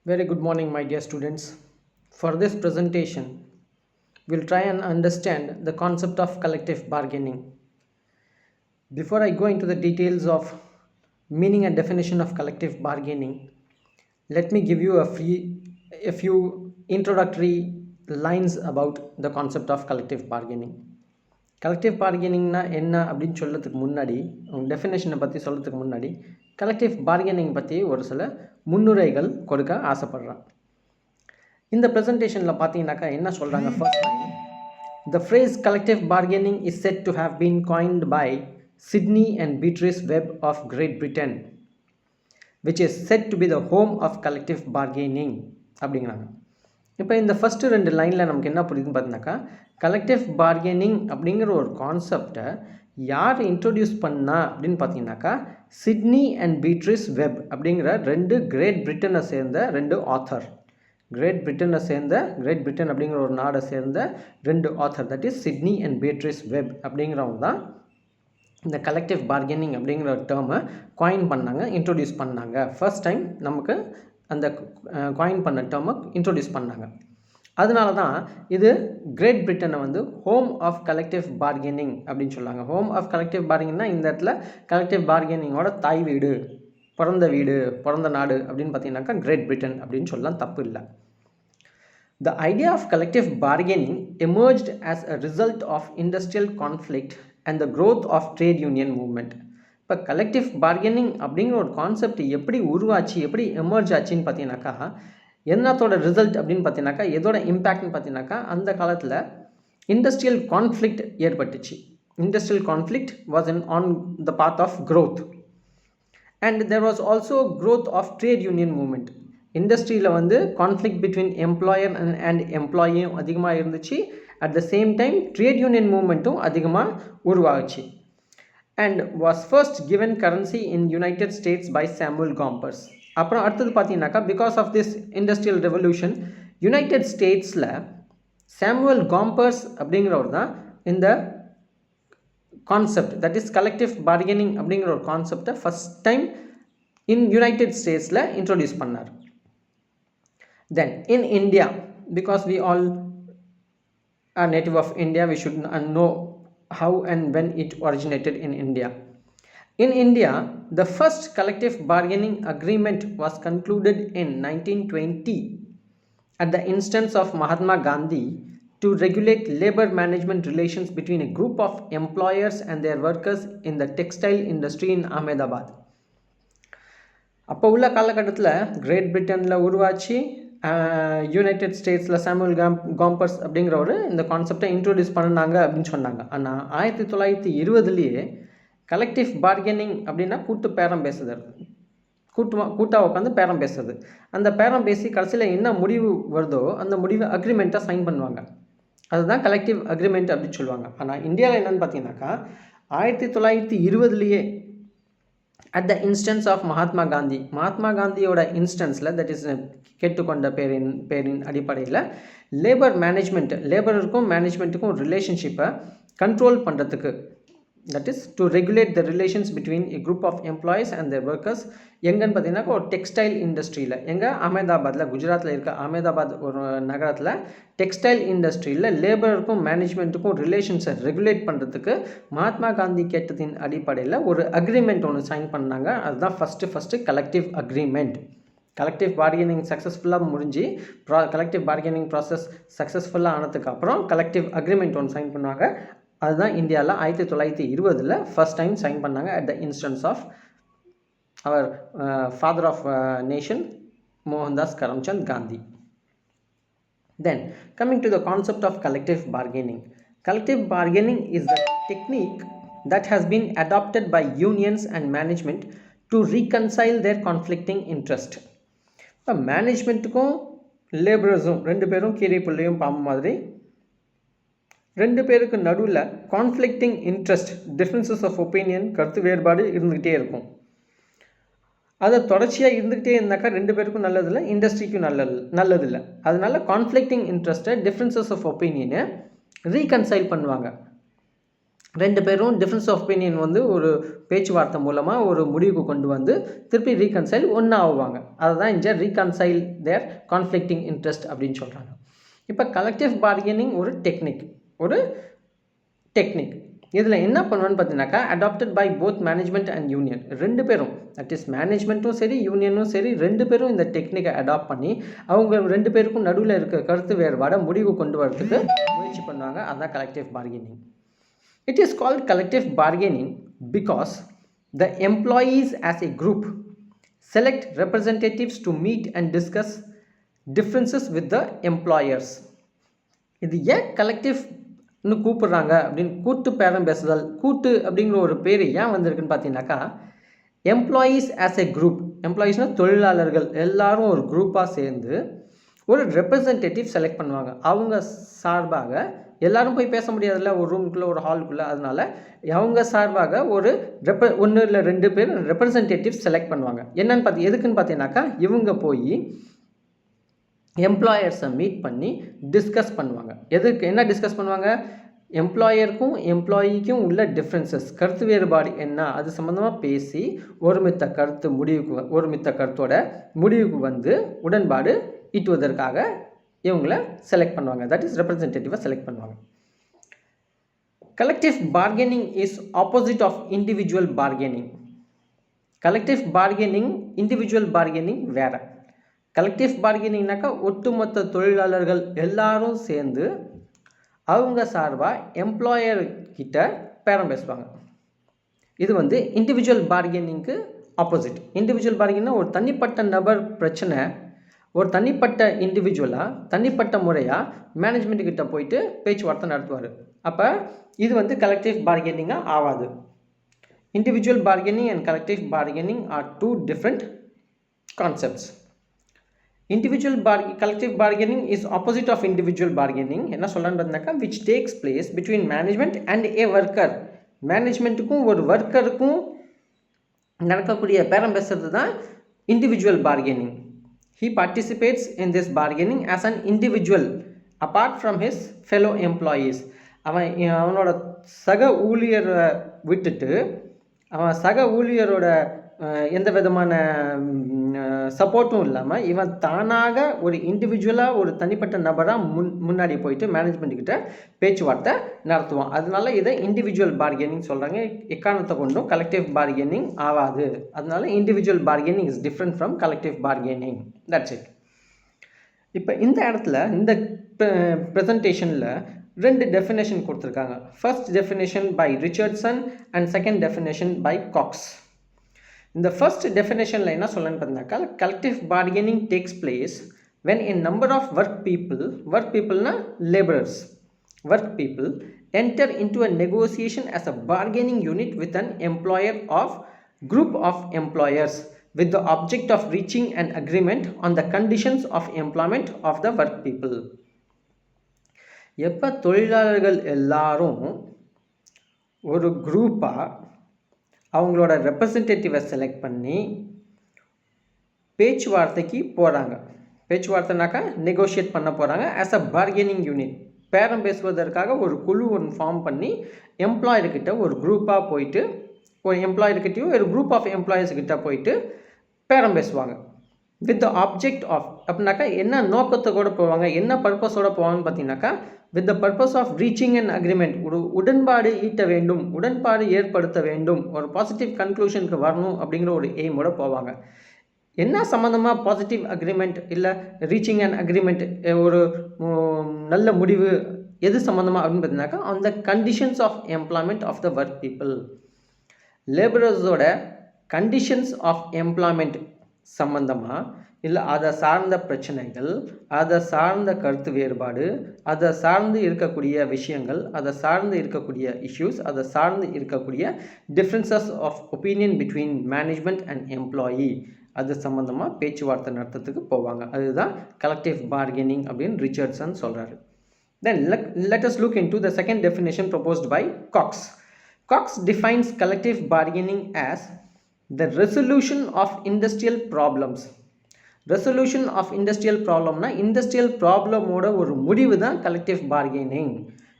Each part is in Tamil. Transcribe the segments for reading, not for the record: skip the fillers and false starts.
Very good morning, my dear students. For this presentation, we'll try and understand the concept of collective bargaining. Before I go into the details of meaning and definition of collective bargaining, let me give you a few introductory lines about the concept of collective bargaining. Collective பார்கெனிங்னா என்ன அப்படின்னு சொல்கிறதுக்கு முன்னாடி டெஃபினேஷனை பற்றி சொல்கிறதுக்கு முன்னாடி கலெக்டிவ் பார்கெனிங் பற்றி ஒரு சில முன்னுரைகள் கொடுக்க ஆசைப்படுறேன். இந்த ப்ரெசன்டேஷனில் பார்த்தீங்கன்னாக்கா என்ன சொல்கிறாங்க, first line, the phrase collective bargaining is said to have been coined by Sidney and Beatrice Webb of Great Britain which is said to be the home of collective bargaining அப்படிங்கிறாங்க. இப்போ இந்த ஃபஸ்ட்டு 2 லைனில் நமக்கு என்ன புரியுதுன்னு பார்த்தீங்கன்னாக்கா, கலெக்டிவ் பார்கெனிங் அப்படிங்கிற ஒரு கான்செப்டை யார் இன்ட்ரொடியூஸ் பண்ணா அப்படின்னு பார்த்தீங்கன்னாக்கா, சிட்னி அண்ட் பீட்ரிஸ் வெப் அப்படிங்கிற 2 கிரேட் பிரிட்டனை சேர்ந்த 2 ஆத்தர். கிரேட் பிரிட்டன் அப்படிங்கிற ஒரு நாடை சேர்ந்த 2 author, that is Sydney and Beatrice web அப்படிங்கிறவங்க தான் இந்த கலெக்டிவ் பார்கெனிங் அப்படிங்கிற ஒரு டேர்மை காயின் பண்ணாங்க, இன்ட்ரொடியூஸ் பண்ணாங்க. ஃபர்ஸ்ட் டைம் நமக்கு அந்த காயின் பண்ண டேர்மை இன்ட்ரொடியூஸ் பண்ணாங்க. அதனால தான் இது கிரேட் பிரிட்டனை வந்து ஹோம் ஆஃப் கலெக்டிவ் பார்கெனிங் அப்படின்னு சொல்லுவாங்க. ஹோம் ஆஃப் கலெக்டிவ் பார்கெனிங்னா இந்த இடத்துல கலெக்டிவ் பார்கெனிங்கோட தாய் வீடு, பிறந்த நாடு அப்படின்னு பார்த்தீங்கன்னாக்கா கிரேட் பிரிட்டன் அப்படின்னு சொல்லலாம், தப்பு இல்லை. The idea of collective bargaining emerged as a result of industrial conflict and the growth of trade union movement. இப்போ கலெக்டிவ் பார்கெனிங் அப்படிங்கிற ஒரு கான்செப்ட் எப்படி உருவாச்சு, எப்படி எமர்ஜ் ஆச்சுன்னு பார்த்தீங்கன்னாக்கா, என்னத்தோட ரிசல்ட் அப்படின்னு பார்த்தீங்கன்னாக்கா, எதோட இம்பேக்ட்னு பார்த்தீங்கன்னாக்கா, அந்த காலத்தில் இண்டஸ்ட்ரியல் கான்ஃப்ளிக்ட் ஏற்பட்டுச்சு. Industrial conflict was on the path of growth and there was also growth of trade union movement. இண்டஸ்ட்ரியில் வந்து கான்ஃப்ளிக்ட் பிட்வீன் எம்ப்ளாயர் அண்ட் எம்ப்ளாயியும் அதிகமாக இருந்துச்சு. At the same time trade union மூவ்மெண்ட்டும் அதிகமாக உருவாச்சு. And was first given currency in United States by Samuel Gompers. அப்புறம் அடுத்தது பார்த்தீங்கன்னாக்கா, because of this industrial revolution United ஸ்டேட்ஸில் சாமுவல் காம்பர்ஸ் அப்படிங்கிறவர் தான் இந்த concept, that is collective bargaining அப்படிங்கிற ஒரு கான்செப்டை ஃபஸ்ட் டைம் இன் யுனைடெட் ஸ்டேட்ஸில் இன்ட்ரொடியூஸ் பண்ணார். Then in India, because we all are native of India, we should know how and when it originated in India. In India, the first collective bargaining agreement was concluded in 1920 at the instance of Mahatma Gandhi to regulate labor management relations between a group of employers and their workers in the textile industry in Ahmedabad. அப்போ உள்ள காலகட்டத்தில் கிரேட் பிரிட்டனில் உருவாச்சு, யுனைடெட் ஸ்டேட்ஸில் சாமுவல் காம்பர்ஸ் அப்படிங்கிறவர் இந்த கான்செப்டை இன்ட்ரொடியூஸ் பண்ணாங்க அப்படின்னு சொன்னாங்க. ஆனால் 1920 கலெக்டிவ் பார்கெனிங் அப்படின்னா கூட்டு பேரம் பேசுதல், கூட்டாக உட்காந்து பேரம் பேசுறது. அந்த பேரம் பேசி கடைசியில் என்ன முடிவு வருதோ அந்த முடிவை அக்ரிமெண்ட்டாக சைன் பண்ணுவாங்க. அதுதான் கலெக்டிவ் அக்ரிமெண்ட் அப்படின்னு சொல்லுவாங்க. ஆனால் இந்தியாவில் என்னென்னு பார்த்தீங்கன்னாக்கா, 1920 at the instance of Mahatma காந்தியோட இன்ஸ்டன்ஸில், தட் இஸ் கேட்டுக்கொண்ட பேரின் அடிப்படையில் லேபருக்கும் மேனேஜ்மெண்ட்டுக்கும் ரிலேஷன்ஷிப்பை கண்ட்ரோல் பண்ணுறதுக்கு, that is to regulate the relations between a group of employees and their workers. எங்கன்னு பார்த்தீங்கன்னா ஒரு டெக்ஸ்டைல் இண்டஸ்ட்ரியில், அகமதாபாத்தில், குஜராத்தில் இருக்க அகமதாபாத் ஒரு நகரத்தில் டெக்ஸ்டைல் இண்டஸ்ட்ரியில் லேபருக்கும் மேனேஜ்மெண்ட்டுக்கும் ரிலேஷன்ஸை ரெகுலேட் பண்ணுறதுக்கு மகாத்மா காந்தி கேட்டதின் அடிப்படையில் ஒரு அக்ரிமெண்ட் ஒன்று சைன் பண்ணாங்க. அதுதான் first collective agreement. Collective bargaining சக்ஸஸ்ஃபுல்லாக முடிஞ்சு கலெக்டிவ் பார்கெனிங் ப்ராசஸ் சக்ஸஸ்ஃபுல்லாக ஆனதுக்கப்புறம் கலெக்டிவ் அக்ரிமெண்ட் ஒன்று சைன் பண்ணுவாங்க. அதுதான் இந்தியாவில் 1920 ஃபர்ஸ்ட் டைம் சைன் பண்ணாங்க at the instance of our father of nation Mohandas Karamchand Gandhi. Then coming to the concept of collective bargaining. Collective bargaining is the technique that has been adopted by unions and management to reconcile their conflicting interest. இப்போ மேனேஜ்மெண்ட்டுக்கும் லேபரர்ஸும் 2 பேரும் கீரை புள்ளையும் பாம்பு மாதிரி 2 பேருக்கு நடுவில் conflicting interest, differences of opinion, கருத்து வேறுபாடு இருந்துக்கிட்டே இருக்கும். அதை தொடர்ச்சியாக இருந்துக்கிட்டே இருந்தாக்கா 2 பேருக்கும் நல்லதில்லை, இண்டஸ்ட்ரிக்கும் நல்லதில்லை. அதனால கான்ஃப்ளிக்டிங் இன்ட்ரெஸ்ட்டை, டிஃப்ரென்சஸ் ஆஃப் ஒப்பீனியனை ரீகன்சைல் பண்ணுவாங்க. ரெண்டு பேரும் டிஃப்ரென்ஸ் ஆஃப் ஒப்பீனியன் வந்து ஒரு பேச்சுவார்த்தை மூலமாக ஒரு முடிவுக்கு கொண்டு வந்து திருப்பி ரீகன்சைல் ஒன்றா ஆகுவாங்க. அதுதான் இங்கே ரீகன்சைல் தேர் கான்ஃப்ளிக்டிங் இன்ட்ரெஸ்ட் அப்படின்னு சொல்கிறாங்க. இப்போ கலெக்டிவ் பார்கெனிங் ஒரு டெக்னிக். இதில் என்ன பண்ணுவான்னு பார்த்தீங்கன்னாக்கா adopted by both management and union. ரெண்டு பேரும் தட் இஸ் மேனேஜ்மெண்ட்டும் சரி யூனியனும் சரி ரெண்டு பேரும் இந்த டெக்னிக்கை அடாப்ட் பண்ணி அவங்க ரெண்டு பேருக்கும் நடுவில் இருக்க கருத்து வேறுபாடை முடிவு கொண்டு வரதுக்கு முயற்சி பண்ணுவாங்க. அதுதான் collective bargaining. It is called collective bargaining because the employees as a group select representatives to meet and discuss differences with the employers. இது ஏன் கலெக்டிவ்னு கூப்பிடுறாங்க அப்படின்னு கூட்டு பேரம் பேசுதல் கூட்டு அப்படிங்கிற ஒரு பேர் ஏன் வந்திருக்குன்னு பார்த்தீங்கன்னாக்கா எம்ப்ளாயீஸ் ஆஸ் எ குரூப், எம்ப்ளாயீஸ்னால் தொழிலாளர்கள் எல்லாரும் ஒரு குரூப்பாக சேர்ந்து ஒரு ரெப்ரசன்டேட்டிவ் செலக்ட் பண்ணுவாங்க. அவங்க சார்பாக எல்லாரும் போய் பேச முடியாதுல்ல ஒரு ரூமுக்குள்ளே ஒரு ஹாலுக்குள்ளே, அதனால அவங்க சார்பாக ஒரு ஒன்று இல்லை ரெண்டு பேர் ரெப்ரசன்டேட்டிவ் செலக்ட் பண்ணுவாங்க. என்னன்னு எதுக்குன்னு பார்த்தீங்கன்னாக்கா இவங்க போய் எம்ப்ளாயர்ஸை மீட் பண்ணி டிஸ்கஸ் பண்ணுவாங்க. எதுக்கு என்ன டிஸ்கஸ் பண்ணுவாங்க? எம்ப்ளாயருக்கும் எம்ப்ளாயிக்கும் உள்ள டிஃப்ரென்சஸ், கருத்து வேறுபாடு என்ன, அது சம்மந்தமாக பேசி ஒருமித்த கருத்தோட முடிவுக்கு வந்து உடன்பாடு ஈட்டுவதற்காக இவங்கள செலக்ட் பண்ணுவாங்க. தட் இஸ் ரெப்ரசன்டேட்டிவாக செலக்ட் பண்ணுவாங்க. Collective bargaining is opposite of individual bargaining. Collective bargaining individual bargaining வேறு. கலெக்டிவ் பார்கெனிங்னாக்கா ஒட்டுமொத்த தொழிலாளர்கள் எல்லாரும் சேர்ந்து அவங்க சார்பாக எம்ப்ளாயர்கிட்ட பேரம் பேசுவாங்க. இது வந்து இண்டிவிஜுவல் பார்கெனிங்க்கு ஆப்போசிட். இண்டிவிஜுவல் பார்கெனிங்னா ஒரு தனிப்பட்ட நபர் பிரச்சனை ஒரு தனிப்பட்ட இண்டிவிஜுவலாக தனிப்பட்ட முறையாக மேனேஜ்மெண்ட்டுக்கிட்ட போயிட்டு பேச்சுவார்த்தை நடத்துவார். அப்போ இது வந்து கலெக்டிவ் பார்கெனிங்காக ஆகாது. Individual bargaining and collective bargaining are two different concepts. Collective bargaining is opposite of individual bargaining. என்ன சொல்கிறான்னு பார்த்தீங்கன்னாக்கா which takes place between management and a worker. மேனேஜ்மெண்ட்டுக்கும் ஒரு ஒர்க்கருக்கும் நடக்கக்கூடிய பேரம் பேசுறது தான் individual bargaining. He participates in this bargaining as an individual apart from his fellow employees. அவனோட சக ஊழியரை விட்டுட்டு அவன் சக ஊழியரோட எந்த விதமான சப்போர்ட்டும் இல்லாமல் இவன் தானாக ஒரு இண்டிவிஜுவலாக ஒரு தனிப்பட்ட நபராக முன்னாடி போயிட்டு மேனேஜ்மெண்ட்டுக்கிட்ட பேச்சுவார்த்தை நடத்துவான். அதனால இதை இண்டிவிஜுவல் பார்கெனிங் சொல்கிறாங்க. எக்காரணத்தை கொண்டும் கலெக்டிவ் பார்கெனிங் ஆகாது. அதனால individual bargaining is different from collective bargaining. That's it. இப்போ இந்த இடத்துல இந்த ப்ரெசன்டேஷனில் ரெண்டு டெஃபினேஷன் கொடுத்துருக்காங்க. First definition by Richardson and second definition by Cox. இந்த ஃபர்ஸ்ட் டெஃபினேஷனில் என்ன சொல்லணும்னு பார்த்தீங்கன்னாக்கா collective bargaining takes place when a number of work people na laborers, work people enter into a negotiation as a bargaining unit with an employer of group of employers with the object of reaching an agreement on the conditions of employment of the work people. எப்போ தொழிலாளர்கள் எல்லாரும் ஒரு குரூப்பாக அவங்களோட ரெப்ரசன்டேட்டிவை செலக்ட் பண்ணி பேச்சுவார்த்தைக்கு போகிறாங்க. பேச்சுவார்த்தைனாக்கா நெகோஷியேட் பண்ண போகிறாங்க. ஆஸ் அ பார்கெனிங் யூனிட் பேரம் பேசுவதற்காக ஒரு குழு ஒன்று ஃபார்ம் பண்ணி எம்ப்ளாயர்கிட்ட ஒரு குரூப்பாக போயிட்டு ஒரு எம்ப்ளாயர்கிட்டையும் ஒரு குரூப் ஆஃப் எம்ப்ளாயர்ஸ்கிட்ட போயிட்டு பேரம் பேசுவாங்க. வித் த ஆப்ஜெக்ட் ஆஃப் அப்படின்னாக்கா என்ன நோக்கத்தோடு போவாங்க, என்ன பர்பஸோடு போவாங்கன்னு பார்த்தீங்கன்னாக்கா with the purpose of reaching and agreement, ஒரு உடன்பாடு ஈட்ட வேண்டும், உடன்பாடு ஏற்படுத்த வேண்டும், ஒரு பாசிட்டிவ் கன்க்ளூஷனுக்கு வரணும் அப்படிங்கிற ஒரு எய்மோடு போவாங்க. என்ன சம்மந்தமாக பாசிட்டிவ் அக்ரிமெண்ட் இல்லை ரீச்சிங் அண்ட் அக்ரிமெண்ட் ஒரு நல்ல முடிவு எது சம்மந்தமாக அப்படின்னு பார்த்தீங்கன்னாக்கா அந்த conditions of employment of the work people. லேபரர்ஸோட கண்டிஷன்ஸ் ஆஃப் எம்ப்ளாய்மெண்ட் சம்மந்தமாக இல்லை அதை சார்ந்த பிரச்சனைகள், அதை சார்ந்த கருத்து வேறுபாடு, அதை சார்ந்து இருக்கக்கூடிய விஷயங்கள், அதை சார்ந்து இருக்கக்கூடிய இஷ்யூஸ், அதை சார்ந்து இருக்கக்கூடிய differences of opinion between management and employee, அது சம்மந்தமாக பேச்சுவார்த்தை நடத்துறதுக்கு போவாங்க. அதுதான் கலெக்டிவ் பார்கெனிங் அப்படின்னு ரிச்சர்ட்சன் சொல்கிறாரு. Then let us look into the second definition proposed by Cox. Cox defines collective bargaining as the resolution of industrial problems. Resolution of industrial problemனா இண்டஸ்ட்ரியல் ப்ராப்ளமோட ஒரு முடிவு தான் கலெக்டிவ் பார்கெனிங்.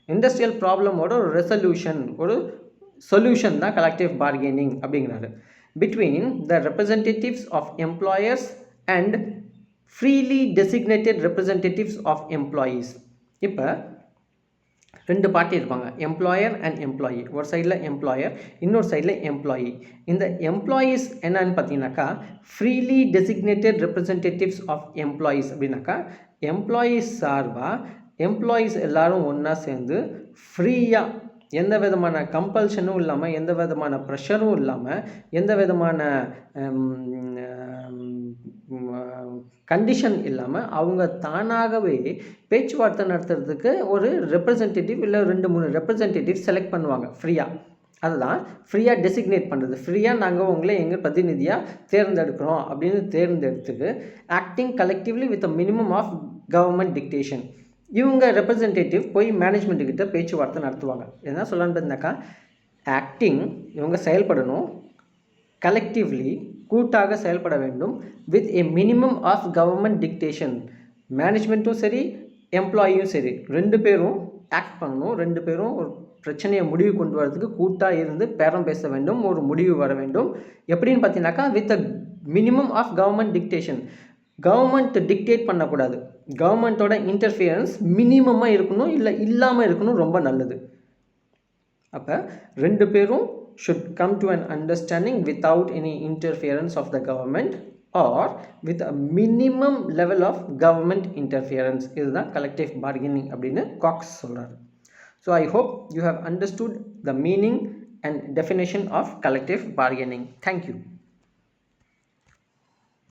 இண்டஸ்ட்ரியல் ப்ராப்ளமோட ஒரு ரெசல்யூஷன், ஒரு சொல்யூஷன் தான் கலெக்டிவ் பார்கெனிங் அப்படிங்கிறாரு. Between the representatives of employers and freely designated representatives of employees. இப்போ ரெண்டு பார்ட்டி இருப்பாங்க, எம்ப்ளாயர் அண்ட் எம்ப்ளாயி. ஒரு சைடில் எம்ப்ளாயர், இன்னொரு சைடில் எம்ப்ளாயி. இந்த எம்ப்ளாயீஸ் என்னன்னு பார்த்தீங்கன்னாக்கா freely designated representatives of employees அப்படின்னாக்கா எம்ப்ளாயீஸ் சார்பாக எம்ப்ளாயீஸ் எல்லாரும் ஒன்றா சேர்ந்து ஃப்ரீயாக, எந்த விதமான கம்பல்ஷனும் இல்லாமல், எந்த விதமான ப்ரெஷரும் இல்லாமல், எந்த விதமான கண்டிஷன் இல்லாமல் அவங்க தானாகவே பேச்சுவார்த்தை நடத்துறதுக்கு ஒரு ரெப்ரசன்டேட்டிவ் இல்லை 2-3 ரெப்ரசன்டேட்டிவ் செலக்ட் பண்ணுவாங்க ஃப்ரீயாக. அதுதான் ஃப்ரீயாக டெசிக்னேட் பண்ணுறது. ஃப்ரீயாக நாங்கள் உங்களை எங்கள் பிரதிநிதியாக தேர்ந்தெடுக்கிறோம் அப்படின்னு தேர்ந்தெடுத்துட்டு acting collectively with a minimum of government dictation. இவங்க ரெப்ரசன்டேட்டிவ் போய் மேனேஜ்மெண்ட்டுக்கிட்ட பேச்சுவார்த்தை நடத்துவாங்க. என்ன சொல்லலான்னு பார்த்தீங்கன்னாக்கா ஆக்டிங், இவங்க செயல்படணும், கலெக்டிவ்லி கூட்டாக செயல்பட வேண்டும், with a minimum of government dictation. மேனேஜ்மெண்ட்டும் சரி எம்ப்ளாயியும் சரி 2 பேரும் ஆக்ட் பண்ணணும், 2 பேரும் ஒரு பிரச்சனையை முடிவு கொண்டு வரதுக்கு கூட்டாக இருந்து பேரம் பேச வேண்டும், ஒரு முடிவு வர வேண்டும். எப்படின்னு பார்த்தீங்கன்னாக்கா with a minimum of government dictation. Government dictate பண்ணக்கூடாது, கவர்மெண்ட்டோட இன்டர்ஃபியரன்ஸ் மினிமமாக இருக்கணும், இல்லை இல்லாமல் இருக்கணும், ரொம்ப நல்லது. அப்போ 2 பேரும் should come to an understanding without any interference of the government or with a minimum level of government interference. இதுதான் collective bargaining அப்படின்னு காக்ஸ் சொல்றாரு. So I hope you have understood the meaning and definition of collective bargaining. Thank you.